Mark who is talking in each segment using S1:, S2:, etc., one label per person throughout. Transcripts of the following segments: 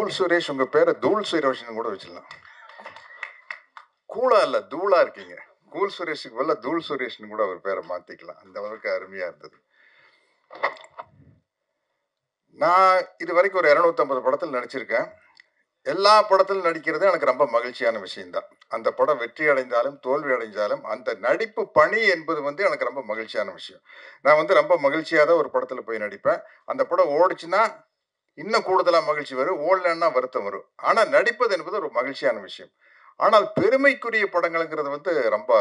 S1: தூள் சுரேஷ், உங்க பேரை தூள் சுரேஷ்னு கூட வச்சிடலாம். கூலா இல்ல, தூளா இருக்கீங்க. கூல் சுரேஷுக்கு பதிலா தூள் சுரேஷ்னு கூட அவர் பேரை மாத்திக்கலாம். அந்த அளவுக்கு அருமையா இருந்தது. நான் இது வரைக்கும் ஒரு 250 படத்தில் நடிச்சிருக்கேன். எல்லா படத்திலும் நடிக்கிறது எனக்கு ரொம்ப மகிழ்ச்சியான விஷயம்தான். அந்த படம் வெற்றி அடைந்தாலும், தோல்வி அடைந்தாலும், அந்த நடிப்பு பணி என்பது வந்து எனக்கு ரொம்ப மகிழ்ச்சியான விஷயம். நான் வந்து ரொம்ப மகிழ்ச்சியா தான் ஒரு படத்துல போய் நடிப்பேன். அந்த படம் ஓடுச்சுன்னா, இன்னும் கூடுதலா மகிழ்ச்சி வரும். ஓடலன்னா வருத்தம் வரும். ஆனா நடிப்பது என்பது ஒரு மகிழ்ச்சியான விஷயம். ஆனால் பெருமைக்குரிய படங்கள்ங்கிறது வந்து ரொம்ப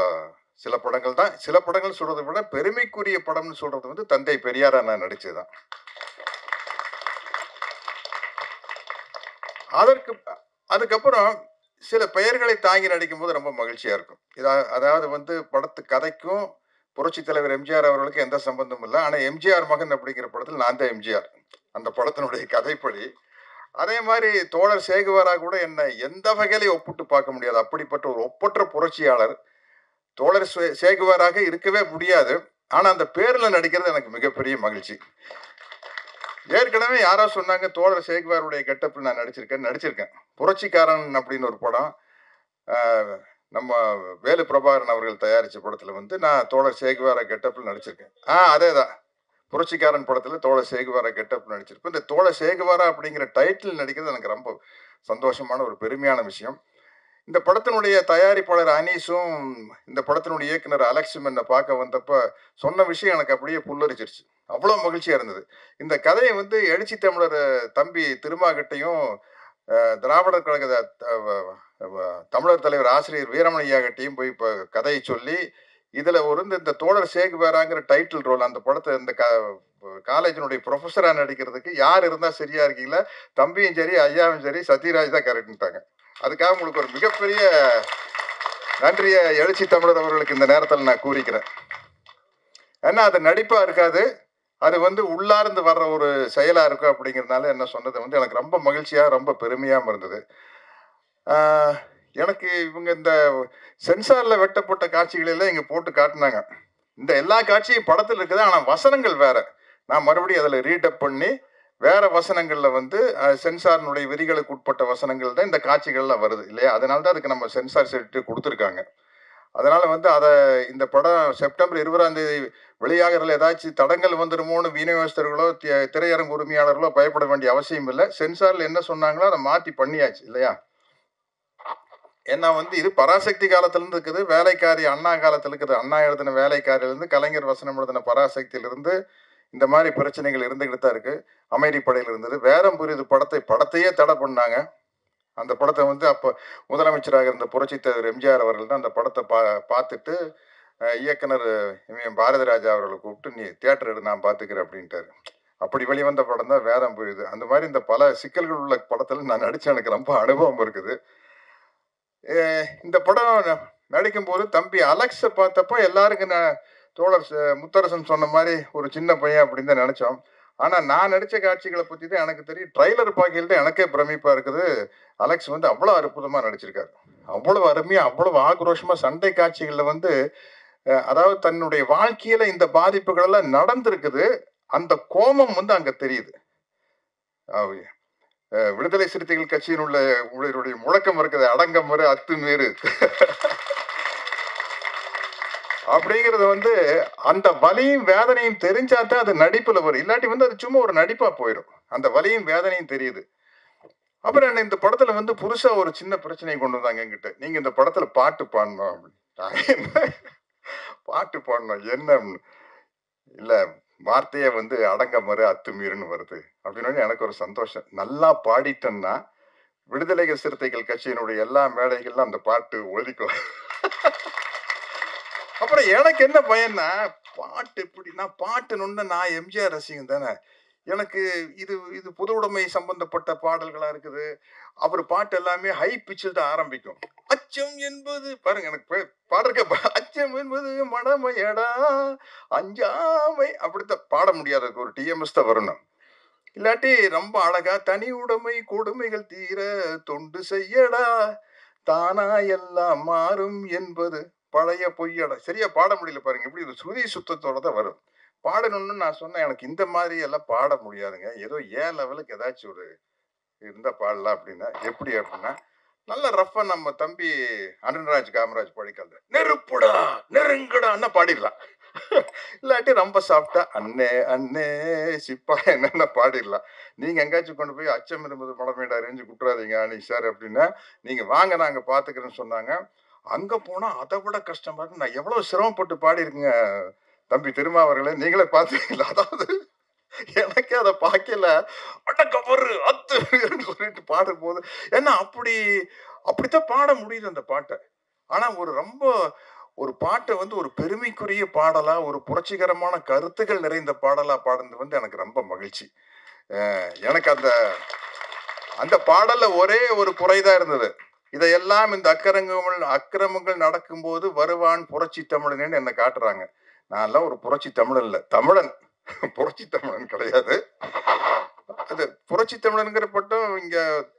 S1: சில படங்கள் தான். சில படங்கள் சொல்றதை விட பெருமைக்குரிய படம்னு சொல்றது வந்து தந்தை பெரியாரா நான் நடிச்சதுதான். அதற்கு அதுக்கப்புறம் சில பெயர்களை தாங்கி நடிக்கும்போது ரொம்ப மகிழ்ச்சியா இருக்கும். அதாவது வந்து படத்து கதைக்கும் புரட்சி தலைவர் எம்ஜிஆர் அவர்களுக்கு எந்த சம்பந்தமும் இல்ல. ஆனா எம்ஜிஆர் மகன் அப்படிங்கிற படத்தில் நான் தான் எம்ஜிஆர். அந்த படத்தினுடைய கதைப்படி. அதே மாரி தோழர் சேகுவாரா கூட என்ன எந்த வகையிலும் ஒப்பிட்டு பார்க்க முடியாது. அப்படிப்பட்ட ஒரு ஒப்பற்ற புரட்சியாளர். தோழர் சேகுவாராக இருக்கவே முடியாது. ஆனா அந்த பேர்ல நடிக்கிறது எனக்கு மிகப்பெரிய மகிழ்ச்சி. ஏற்கனவே யாரோ சொன்னாங்க தோழர் சேகுவாருடைய கெட்டப்பில் நான் நடிச்சிருக்கேன். புரட்சிக்காரன் அப்படின்னு ஒரு படம். நம்ம வேலு பிரபாகரன் அவர்கள் தயாரிச்ச படத்துல வந்து நான் தோழர் சேகுவாரா கெட்டப்பில் நடிச்சிருக்கேன். அதேதான். புரட்சிக்காரன் படத்துல தோழர் சேகுவாரா கெட்டப் நடிச்சிருப்பேன். இந்த தோழர் சேகுவாரா அப்படிங்கிற டைட்டில் நடிக்கிறது எனக்கு ரொம்ப சந்தோஷமான ஒரு பெருமையான விஷயம். இந்த படத்தினுடைய தயாரிப்பாளர் அனீஸும் இந்த படத்தினுடைய இயக்குனர் அலெக்ஸும் என்னை பார்க்க வந்தப்ப சொன்ன விஷயம் எனக்கு அப்படியே புல்லரிச்சிருச்சு. அவ்வளோ மகிழ்ச்சியா இருந்தது. இந்த கதையை வந்து எழுச்சி தமிழர் தம்பி திருமாகிட்டையும் திராவிடர் கழக தமிழர் தலைவர் ஆசிரியர் வீரமணி ஐயா கிட்டையும் போய் இப்போ கதையை சொல்லி இதுல ஒரு இந்த தோழர் சேகுவாராங்கிற டைட்டில் ரோல் அந்த படத்தை இந்த காலேஜினுடைய ப்ரொஃபஸரா நடிக்கிறதுக்கு யார் இருந்தா சரியா இருக்கீங்களா, தம்பியும் சரி ஐயாவும் சரி சத்யராஜ் தான் கரெக்ட்ட்டாங்க. அதுக்காக உங்களுக்கு ஒரு மிகப்பெரிய நன்றியை எழுச்சி தமிழர் அவர்களுக்கு இந்த நேரத்தில் நான் கூறிக்கிறேன். ஏன்னா அது நடிப்பா இருக்காது, அது வந்து உள்ளார்ந்து வர்ற ஒரு செயலா இருக்கும். அப்படிங்கிறதுனால என்ன சொன்னது வந்து எனக்கு ரொம்ப மகிழ்ச்சியா ரொம்ப பெருமையாகவும் இருந்தது. எனக்கு இவங்க இந்த சென்சார்ல வெட்டப்பட்ட காட்சிகள் எல்லாம் இங்க போட்டு காட்டினாங்க. இந்த எல்லா காட்சியும் படத்தில் இருக்குது. ஆனா வசனங்கள் வேற. நான் மறுபடியும் அதில் ரீடப் பண்ணி வேற வசனங்கள்ல வந்து சென்சாரினுடைய விதிகளுக்கு உட்பட்ட வசனங்கள் தான் இந்த காட்சிகள்லாம் வருது இல்லையா? அதனால தான் அதுக்கு நம்ம சென்சார் சர்டிஃபிகேட் கொடுத்துருக்காங்க. அதனால வந்து அதை இந்த படம் செப்டம்பர் 20ஆம் தேதி வெளியாகிறதுல ஏதாச்சும் தடங்கள் வந்துருமோன்னு விநியோகஸ்தர்களோ திரையரங்கு உரிமையாளர்களோ பயப்பட வேண்டிய அவசியம் இல்லை. சென்சார்ல என்ன சொன்னாங்களோ அதை மாற்றி பண்ணியாச்சு இல்லையா? ஏன்னா வந்து இது பராசக்தி காலத்திலிருந்து இருக்குது, வேலைக்காரி அண்ணா காலத்தில் இருக்குது. அண்ணா எழுதின வேலைக்காரிலிருந்து கலைஞர் வசனம் எழுதின பராசக்தியிலிருந்து இந்த மாதிரி பிரச்சனைகள் இருந்துகிட்டு தான் இருக்கு. அமைதிப்படையில் இருந்தது. வேரம் புரியுது படத்தையே தடை பண்ணாங்க. அந்த படத்தை வந்து அப்போ முதலமைச்சராக இருந்த புரட்சி தலைவர் எம்ஜிஆர் அவர்கள் தான் அந்த படத்தை பார்த்துட்டு இயக்குனர் பாரதி ராஜா அவர்களை கூப்பிட்டு நீ தியேட்டர் எடு நான் பார்த்துக்கிறேன் அப்படின்ட்டாரு. அப்படி வெளிவந்த படம் தான் வேரம் புரியுது. அந்த மாதிரி இந்த பல சிக்கல்கள் உள்ள படத்தில் நான் நடிச்ச எனக்கு ரொம்ப அனுபவம் இருக்குது. இந்த படம் நடிக்கும் போது தம்பி அலெக்ஸை பார்த்தப்போ எல்லாருக்கும் தோழர் முத்தரசன் சொன்ன மாதிரி ஒரு சின்ன பையன் அப்படின்னு தான் நினைச்சோம். ஆனா நான் நடிச்ச காட்சிகளை பத்தி தான் எனக்கு தெரியும். ட்ரைலர் பார்க்கையில் தான் எனக்கே பிரமிப்பா இருக்குது. அலெக்ஸ் வந்து அவ்வளவு அற்புதமா நடிச்சிருக்காரு. அவ்வளவு அருமையா அவ்வளவு ஆக்ரோஷமா சண்டை காட்சிகள்ல வந்து அதாவது தன்னுடைய வாழ்க்கையில இந்த பாதிப்புகள் எல்லாம் நடந்திருக்குது. அந்த கோபம் வந்து அங்க தெரியுது. விடுதலை சிறுத்தைகள் கட்சியின் உங்களுடைய முழக்கம் இருக்குது, அடங்கம் வரு அத்துமீறு அப்படிங்கிறது வந்து அந்த வலியும் வேதனையும் தெரிஞ்சாதான் அது நடிப்புல வரும். இல்லாட்டி வந்து அது சும்மா ஒரு நடிப்பா போயிடும். அந்த வலியும் வேதனையும் தெரியுது. அப்புறம் என்ன இந்த படத்துல வந்து புதுசா ஒரு சின்ன பிரச்சனையை கொண்டு வந்தாங்க என்கிட்ட. நீங்க இந்த படத்துல பாட்டு பாடணும் அப்படின்னு. பாட்டு பாடணும் என்ன இல்ல, வார்த்தையே வந்து அடங்கமறு அத்துமீறுன்னு வருது அப்படின்னு எனக்கு ஒரு சந்தோஷம். நல்லா பாடிட்டேன்னா விடுதலை சிறுத்தைகள் கட்சியினுடைய எல்லா மேடைகள்ல அந்த பாட்டு ஒலிக்கும். அப்புறம் எனக்கு என்ன பயன்னா பாட்டு எப்படின்னா பாட்டுன்னு நான் எம்ஜிஆர் ரசிகன் தானே. எனக்கு இது இது பொது உடைமை சம்பந்தப்பட்ட பாடல்களா இருக்குது. அவர் பாட்டு எல்லாமே ஹை பிச்சில் தான் ஆரம்பிக்கும். அச்சம் என்பது பாருங்க எனக்கு பாடுறக்க அச்சம் என்பது மடமையடா அஞ்சாமை அப்படித்தான் பாட முடியாது. ஒரு டிஎம்எஸ் தான் வரணும். இல்லாட்டி ரொம்ப அழகா தனி உடைமை கொடுமைகள் தீர தொண்டு செய்யடா தானா எல்லாம் மாறும் என்பது பழைய பொய்யடா. சரியா பாட முடியல பாருங்க. இப்படி ஒரு சுதி சுத்தத்தோட தான் வரும். பாடணும்னு நான் சொன்னேன். எனக்கு இந்த மாதிரி எல்லாம் பாட முடியாதுங்க. ஏதோ ஏன் லெவலுக்கு ஏதாச்சும் ஒரு இருந்தா பாடலாம் அப்படின்னா. எப்படி அப்படின்னா, நல்ல ரஃபா நம்ம தம்பி அருண்ராஜ் காமராஜ் பாடிக்காத நெருப்புடா நெருங்குடான்னா பாடிடலாம். இல்லாட்டி ரொம்ப சாஃப்டா அண்ணே அண்ணே சிப்பா என்னென்ன பாடிடலாம். நீங்க எங்கேயாச்சும் கொண்டு போய் அச்சம் இருந்தது மடமேடா ரேஞ்சு குட்டுறாதீங்க அனீஷ் சார் அப்படின்னா, நீங்க வாங்க நாங்க பாத்துக்கிறேன்னு சொன்னாங்க. அங்க போனா அதை விட கஷ்டமா இருக்கு. நான் எவ்வளவு சிரமப்பட்டு பாடியிருக்கேங்க தம்பி திருமாவர்களே, நீங்களே பாத்துக்கல. அதாவது எனக்கே அதை பார்க்கல, அடக்கபொரு அத்துன்னு சொல்லிட்டு பாடும்போது, ஏன்னா அப்படித்தான் பாட முடியுது அந்த பாட்டை. ஆனா ரொம்ப ஒரு பாட்டை வந்து ஒரு பெருமைக்குரிய பாடலா, ஒரு புரட்சிகரமான கருத்துக்கள் நிறைந்த பாடலா பாடுனது வந்து எனக்கு ரொம்ப மகிழ்ச்சி. எனக்கு அந்த அந்த பாடல்ல ஒரே ஒரு குறைதான் இருந்தது. இதையெல்லாம் இந்த அக்கிரமங்கள் நடக்கும்போது வருவான் புரட்சி தமிழன் என்ன காட்டுறாங்க. நான் எல்லாம் ஒரு புரட்சி தமிழன் இல்ல, தமிழன். புரட்சி தமிழன் கிடையாது. அது புரட்சி தமிழன்கிற பட்டம் இங்க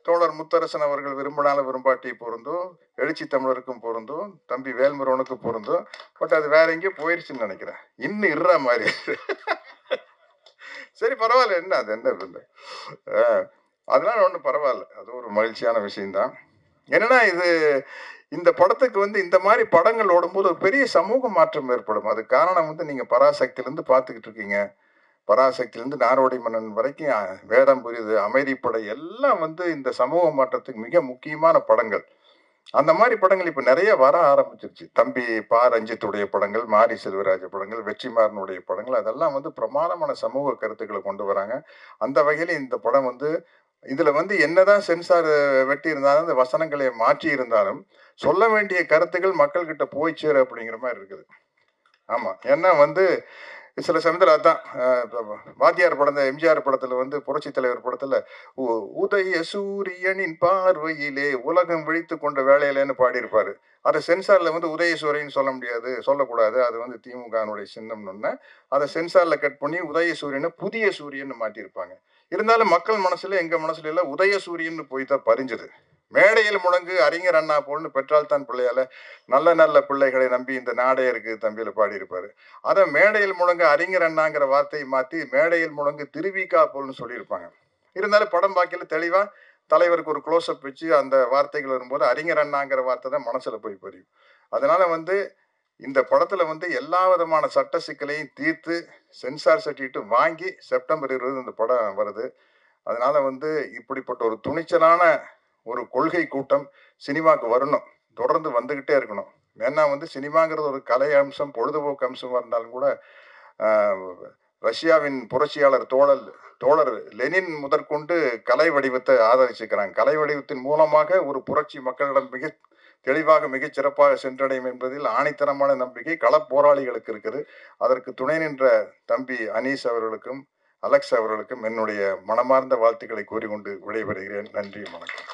S1: தோழர் முத்தரசன் அவர்கள் விரும்பினாலும் விரும்பாட்டி பொருந்தும், எழுச்சி தமிழருக்கும் பொருந்தும், தம்பி வேல்முருகனுக்கும் பொருந்தும். பட் அது வேற எங்கேயோ போயிருச்சுன்னு நினைக்கிறேன். இன்னும் இருற மாதிரி. சரி பரவாயில்ல, என்ன அது என்ன இல்லை. அதனால ஒன்றும் பரவாயில்ல, அது ஒரு மகிழ்ச்சியான விஷயம்தான். என்னன்னா இந்த படத்துக்கு வந்து இந்த மாதிரி படங்கள் ஓடும்போது ஒரு பெரிய சமூக மாற்றம் ஏற்படும். அது காரணம் வந்து நீங்க பராசக்தியிலிருந்து பார்த்துக்கிட்டு இருக்கீங்க. பராசக்தியிலிருந்து நாடோடி மன்னன் வரைக்கும் வேதம் புரியுது, அமைதிப்படை எல்லாம் வந்து இந்த சமூக மாற்றத்துக்கு மிக முக்கியமான படங்கள். அந்த மாதிரி படங்கள் இப்ப நிறைய வர ஆரம்பிச்சிருச்சு. தம்பி பா ரஞ்சித்துடைய படங்கள், மாரி செல்வராஜ படங்கள், வெற்றிமாறனுடைய படங்கள், அதெல்லாம் வந்து பிரமாதமான சமூக கருத்துக்களை கொண்டு வராங்க. அந்த வகையில இந்த படம் வந்து இதுல வந்து என்னதான் சென்சார் வெட்டி இருந்தாலும், இந்த வசனங்களை மாற்றி இருந்தாலும், சொல்ல வேண்டிய கருத்துக்கள் மக்கள் கிட்ட போய் சேரு அப்படிங்கிற மாதிரி இருக்குது. ஆமா, ஏன்னா வந்து சில சமயத்தில் அதான் வாத்தியார் படம், எம்ஜிஆர் படத்துல வந்து புரட்சி தலைவர் படத்துல உதய சூரியனின் பார்வையிலே உலகம் விழித்து கொண்ட வேலையிலேன்னு பாடியிருப்பாரு. அதை சென்சார்ல வந்து உதயசூரியன் சொல்ல முடியாது, சொல்லக்கூடாது, அது வந்து திமுகனுடைய சின்னம்னு அதை சென்சார்ல கட் பண்ணி உதயசூரியனை புதிய சூரியன் மாட்டியிருப்பாங்க. இருந்தாலும் மக்கள் மனசுல, எங்க மனசுல எல்லாம் உதயசூரியன் போய் தான் பறிஞ்சது. மேடையில் முழங்கு அறிஞர் அண்ணா போல்னு பெற்றால் தான் பிள்ளையால நல்ல நல்ல பிள்ளைகளை நம்பி இந்த நாடே இருக்கு தம்பியில பாடியிருப்பாரு. அதை மேடையில் முழங்கு அறிஞர் அண்ணாங்கிற வார்த்தையை மாற்றி மேடையில் முழங்கு திருவிக்கா போல்னு சொல்லியிருப்பாங்க. இருந்தாலும் படம் பார்க்கல தெளிவா தலைவருக்கு ஒரு க்ளோஸ்அப் வச்சு அந்த வார்த்தைகள் வரும்போது அறிஞர் அண்ணாங்கிற வார்த்தை தான் மனசுல போய் பதியும். அதனால வந்து இந்த படத்துல வந்து எல்லா விதமான சட்ட சிக்கலையும் தீர்த்து சென்சார் சர்டிஃபிகேட் வாங்கி செப்டம்பர் 20 இந்த படம் வருது. அதனால வந்து இப்படிப்பட்ட ஒரு துணிச்சலான ஒரு கொள்கை கூட்டம் சினிமாவுக்கு வரணும், தொடர்ந்து வந்துகிட்டே இருக்கணும். ஏன்னா வந்து சினிமாங்கிறது ஒரு கலை அம்சம், பொழுதுபோக்கு அம்சமா இருந்தாலும் கூட ரஷ்யாவின் புரட்சியாளர் தோழர் லெனின் முதற்கொண்டு கலை வடிவத்தை ஆதரிச்சுக்கிறாங்க. கலை வடிவத்தின் மூலமாக ஒரு புரட்சி மக்களிடம் மிக தெளிவாக மிகச் சிறப்பாக சென்றடையும் என்பதில் ஆணித்தரமான நம்பிக்கை கள போராளிகளுக்கு இருக்குது. அதற்கு துணை நின்ற தம்பி அனீஸ் அவர்களுக்கும் அலெக்ஸ் அவர்களுக்கும் என்னுடைய மனமார்ந்த வாழ்த்துக்களை கூறிக்கொண்டு விடைபெறுகிறேன். நன்றி, வணக்கம்.